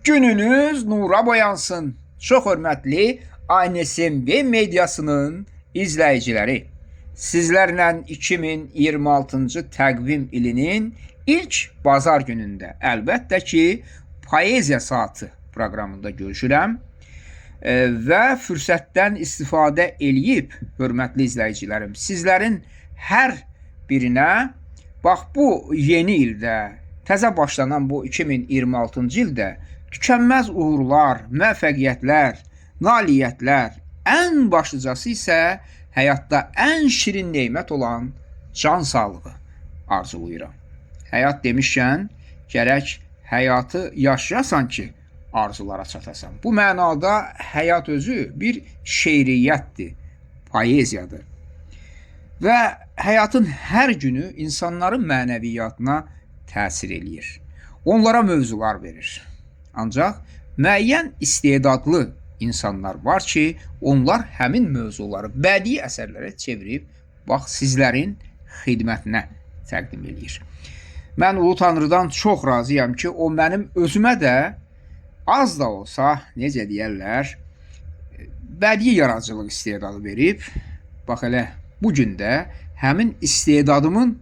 Gününüz nura boyansın. Çox hörmətli ANSMB mediasının izləyiciləri. Sizlərlə 2026-cı təqvim ilinin ilk bazar günündə əlbəttə ki, Poeziya Saatı proqramında görüşürəm və fürsətdən istifadə eləyib, hörmətli izləyicilərim, sizlərin hər birinə bax bu yeni ildə, təzə başlanan bu 2026-cı ildə tükənməz uğurlar, müvəffəqiyyətlər, nailiyyətlər, ən başlıcası isə həyatda ən şirin nemət olan can sağlığı arzulayıram. Həyat demişkən, gərək həyatı yaşayasan ki, arzulara çatasan. Bu mənada həyat özü bir şeiriyyətdir, poeziyadır. Və həyatın hər günü insanların mənəviyyatına təsir eləyir. Onlara mövzular verir. Ancaq müəyyən istedadlı insanlar var ki, onlar həmin mövzuları bədii əsərlərə çevirib, bax, sizlərin xidmətinə təqdim edir. Mən Ulu Tanrıdan çox razıyam ki, o mənim özümə də az da olsa, necə deyərlər, bədii yaradıcılıq istedadı verib, bax elə bu gün də həmin istedadımın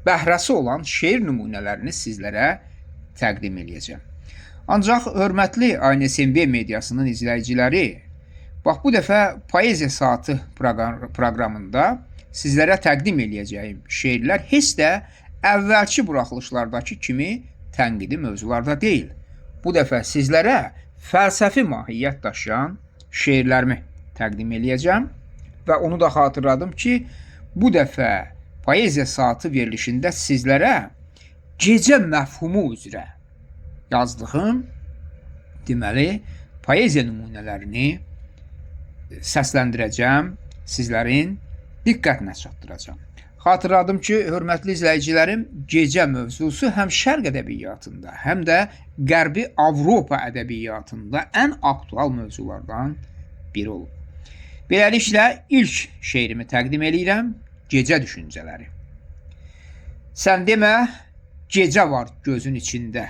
bəhrəsi olan şeir nümunələrini sizlərə təqdim edəcəm. Ancaq hörmətli ANSMB mediasının izləyiciləri, bax bu dəfə Poeziya Saatı proqramında sizlərə təqdim edəcəyim şeirlər heç də əvvəlki buraxılışlardakı kimi tənqidi mövzularda deyil. Bu dəfə sizlərə fəlsəfi mahiyyət daşıyan şeirlərimi təqdim edəcəm və onu da xatırladım ki, bu dəfə Poeziya Saatı verilişində sizlərə gecə məfhumu üzrə yazdığım, deməli, poeziya nümunələrini səsləndirəcəm, sizlərin diqqətinə çatdıracağım. Xatırladım ki, hörmətli izləyicilərim, gecə mövzusu həm şərq ədəbiyyatında, həm də Qərbi Avropa ədəbiyyatında ən aktual mövzulardan biri olub. Beləliklə, ilk şeirimi təqdim edirəm, Gecə düşüncələri. Sən demə, gecə var gözün içində,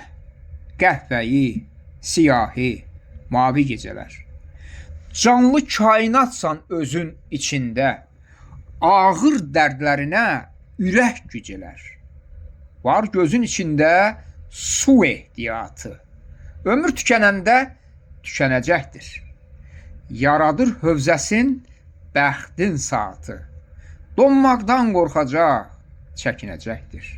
qəhvəyi, siyahi, mavi gecələr. Canlı kainatsan özün içində, ağır dərdlərinə ürək gücələr. Var gözün içində su ehtiyatı, ömür tükənəndə tükənəcəkdir. Yaradır hövzəsin bəxtin saatı, donmaqdan qorxacaq, çəkinəcəkdir.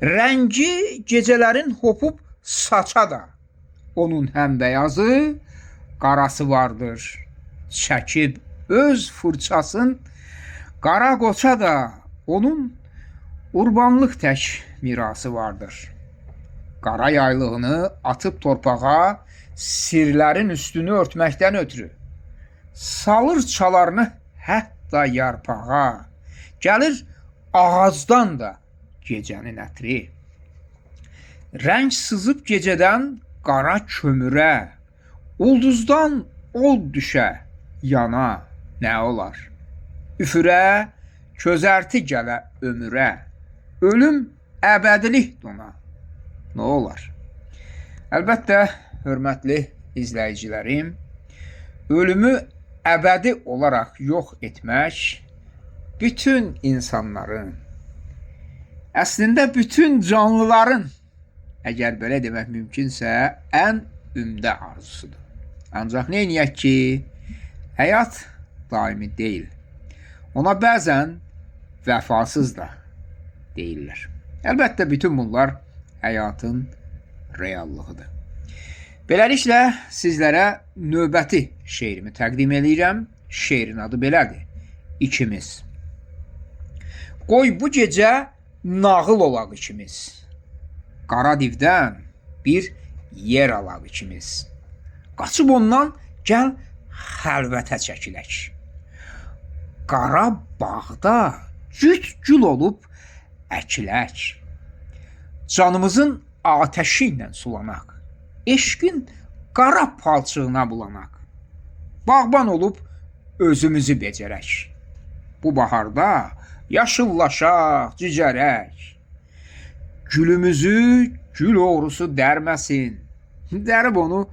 Rəngi gecələrin hopub saça da, onun həm bəyazı, qarası vardır. Çəkib öz fırçasın, qara qoça da, onun qurbanlıq tək mirası vardır. Qara yaylığını atıb torpağa, sirlərin üstünü örtməkdən ötürü. Salır çalarını hətta yarpağa, gəlir ağacdan da gecənin ətri. Rəng sızıb gecədən qara kömürə, ulduzdan od düşə, yana nə olar? Üfürə, közərti gələ ömürə, ölüm əbədilik dona, nə olar? Əlbəttə, hörmətli izləyicilərim, ölümü əbədi olaraq yox etmək bütün insanların, əslində bütün canlıların, əgər belə demək mümkünsə, ən ümdə arzusudur. Ancaq neyniyək ki, həyat daimi deyil. Ona bəzən vəfasız da deyirlər. Əlbəttə, bütün bunlar həyatın reallığıdır. Beləliklə, sizlərə növbəti şeirimi təqdim edirəm. Şeirin adı belədir. İkimiz. Qoy bu gecə nağıl olaq ikimiz. Qara divdən bir yer alaq ikimiz. Qaçıb ondan gəl xəlvətə çəkilək. Qara bağda cüt-gül olub əkilək. Canımızın atəşi ilə sulanaq. Eşqin qara palçığına bulanaq. Bağban olub özümüzü becərək. Bu baharda yaşıllaşaq, cicərək. Gülümüzü gül oğrusu dərməsin. dərib onu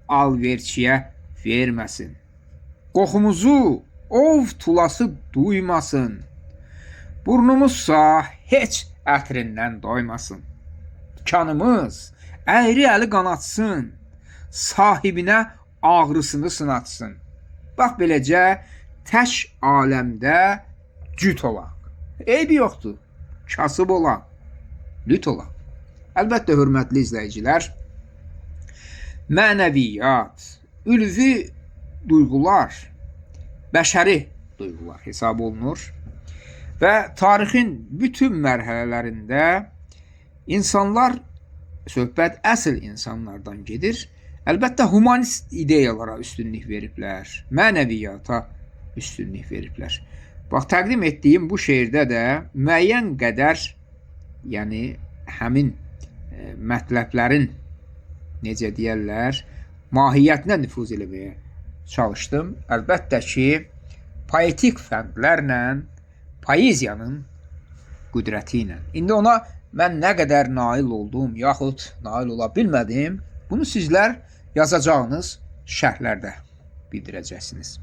alverçiyə verməsin. Qoxumuzu ov tulası duymasın. Burnumuzsa heç ətrindən doymasın. Kanımız əyri əli qanatsın, sahibinə ağrısını sınatsın. Bax beləcə tək aləmdə cüt olaq. Eybi yoxdur, kasıb olaq, lüt olaq. Əlbəttə, hörmətli izləyicilər, mənəviyyat, ülvi duyğular, bəşəri duyğular hesab olunur və tarixin bütün mərhələlərində insanlar, söhbət əsl insanlardan gedir. Əlbəttə, humanist ideyalara üstünlük veriblər, mənəviyyata üstünlük veriblər. Bax, təqdim etdiyim bu şeirdə də müəyyən qədər, yəni həmin mətləblərin, necə deyərlər, mahiyyətinə nüfuz eləməyə çalışdım. Əlbəttə ki, poetik fəndlərlə, poeziyanın qüdrəti ilə. İndi ona mən nə qədər nail oldum, yaxud nail ola bilmədim, bunu sizlər yazacağınız şərhlərdə bildirəcəksiniz.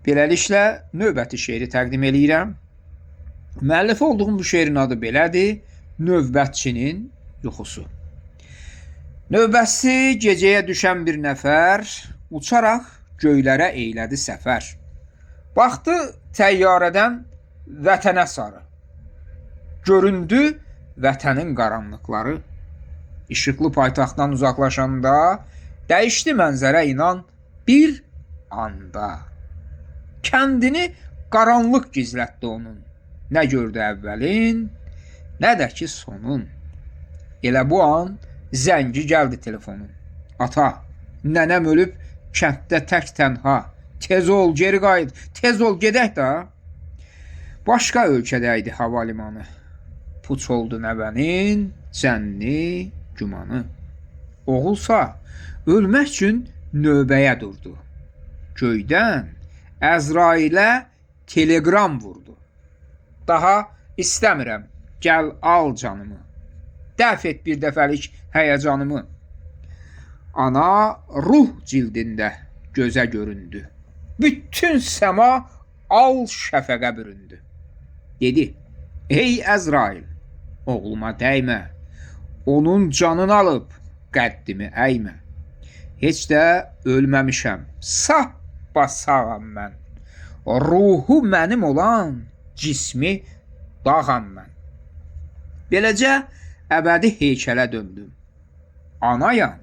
Beləliklə, növbəti şeiri təqdim eləyirəm. Müəllif olduğum bu şeirin adı belədir: Növbətçinin yuxusu. Növbəsi gecəyə düşən bir nəfər, uçaraq göylərə eylədi səfər. Baxdı təyyarədən vətənə sarı. Göründü vətənin qaranlıqları. İşıqlı paytaxtdan uzaqlaşanda dəyişdi mənzərə inan bir anda. Kəndini qaranlıq gizlətdi onun. Nə gördü əvvəlin, nə də ki sonun. Elə bu an zəngi gəldi telefonun. Ata, nənəm ölüb kənddə tək tənha. Tez ol, geri qayıt, tez ol, gedək də. Başqa ölkədə idi hava limanı. Puç oldu nəvənin zənni gümanı. Oğulsa ölmək üçün növbəyə durdu. Göydən Əzrailə telegram vurdu. Daha istəmirəm, gəl al canımı. Dəf et bir dəfəlik həyəcanımı. Ana ruh cildində gözə göründü. Bütün səma al şəfəqə büründü. Dedi, ey Əzrail, oğluma dəymə, onun canını alıb qəddimi əymə. Heç də ölməmişəm, sağ basağam mən. Ruhu mənim olan cismi dağam mən. Beləcə əbədi heykələ döndüm. Anayam,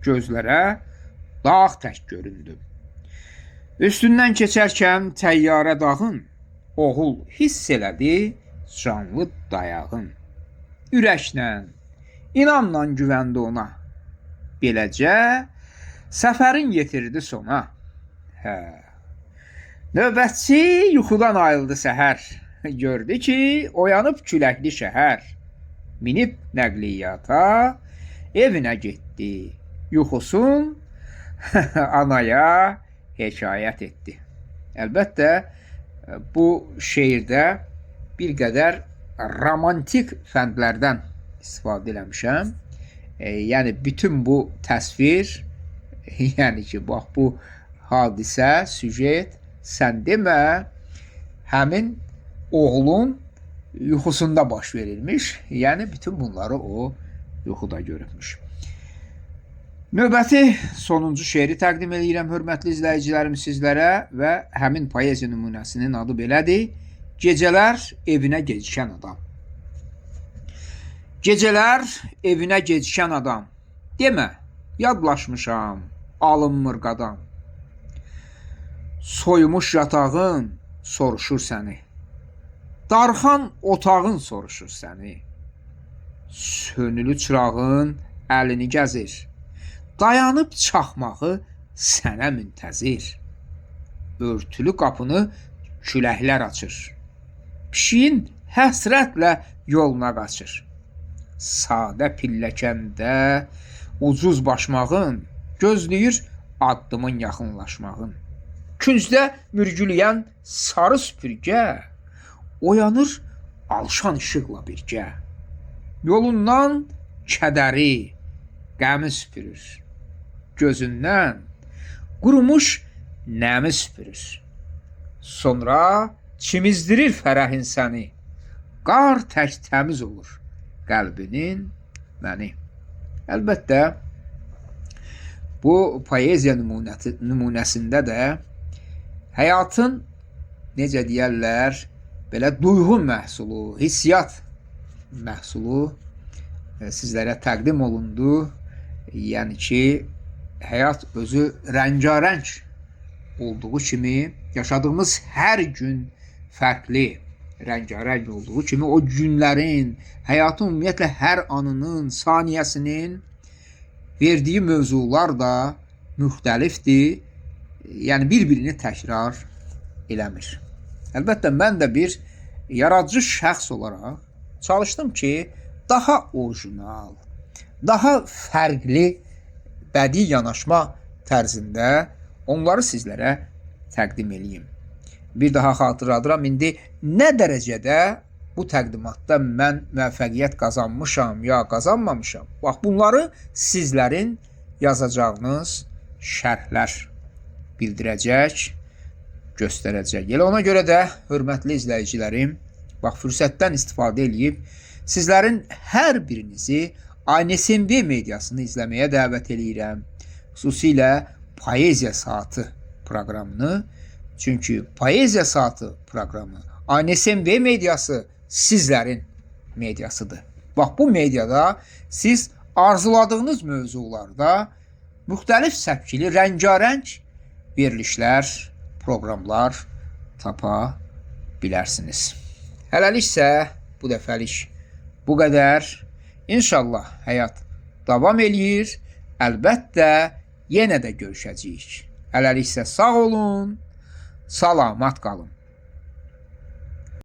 gözlərə dağ tək göründüm. Üstündən keçərkən təyyarə dağın, oğul hiss elədi canlı dayağın. Ürəklə, inamla güvəndi ona. Beləcə səfərin yetirdi sona. Növbətçi yuxudan ayıldı səhər. Gördü ki, oyanıb küləkli şəhər. Minib nəqliyyata, evinə getdi. Yuxusun anaya hekayət etdi. Əlbəttə, bu şeirdə bir qədər romantik fəndlərdən istifadə eləmişəm. Yəni, bütün bu təsvir, yəni ki, bax, bu hadisə, süjet, sən demə, həmin oğlun yuxusunda baş verilmiş. Yəni, bütün bunları o yuxuda görübmüş. Növbəti sonuncu şeiri təqdim edirəm, hörmətli izləyicilərim, sizlərə və həmin poeziya nümunəsinin adı belədir: Gecələr evinə gecikən adam. Gecələr evinə gecikən adam, demə, yadlaşmışam, alınmır qadam. Soyumuş yatağın soruşur səni, darxan otağın soruşur səni. Sönülü çırağın əlini gəzir, dayanıb çaxmağı sənə müntəzir. Örtülü qapını küləklər açır, pişiyin həsrətlə yoluna qaçır. Sadə pilləkəndə ucuz başmağın gözləyir addımın yaxınlaşmağın. Küncdə mürgüləyən sarı süpürgə oyanır alşan işıqla birgə. Yolundan kədəri, qəmi süpürür. Gözündən qurumuş nəmi süpürür. Sonra çimizdirir fərəhin səni. Qar tək təmiz olur qəlbinin məni. Əlbəttə, bu poeziya nümunəsində də həyatın, necə deyərlər, belə duyğu məhsulu, hissiyat məhsulu sizlərə təqdim olundu. Yəni ki, həyat özü rəngarəng olduğu kimi, yaşadığımız hər gün fərqli, rəngarəng olduğu kimi, o günlərin, həyatın ümumiyyətlə hər anının, saniyəsinin verdiyi mövzular da müxtəlifdir. Yəni, bir-birini təkrar eləmir. Əlbəttə, mən də bir yaradıcı şəxs olaraq çalışdım ki, daha orijinal, daha fərqli bədii yanaşma tərzində onları sizlərə təqdim edeyim. Bir daha xatırladıram, indi nə dərəcədə bu təqdimatda mən müvəffəqiyyət qazanmışam ya qazanmamışam. Bax, bunları sizlərin yazacağınız şərhlər bildirəcək, göstərəcək. Elə ona görə də, hörmətli izləyicilərim, bax, fürsətdən istifadə edib sizlərin hər birinizi ANSMV mediasını izləməyə dəvət edirəm. Xüsusilə Poeziya Saatı proqramını. Çünki Poeziya Saatı proqramı, ANSMV mediası sizlərin mediasıdır. Bax, bu mediada siz arzuladığınız mövzularda müxtəlif səpkili, rəngarəng verilişlər, proqramlar tapa bilərsiniz. Hələliksə bu dəfəlik bu qədər. İnşallah həyat davam eləyir. Əlbəttə, yenə də görüşəcəyik. Hələliksə sağ olun, salamat qalın.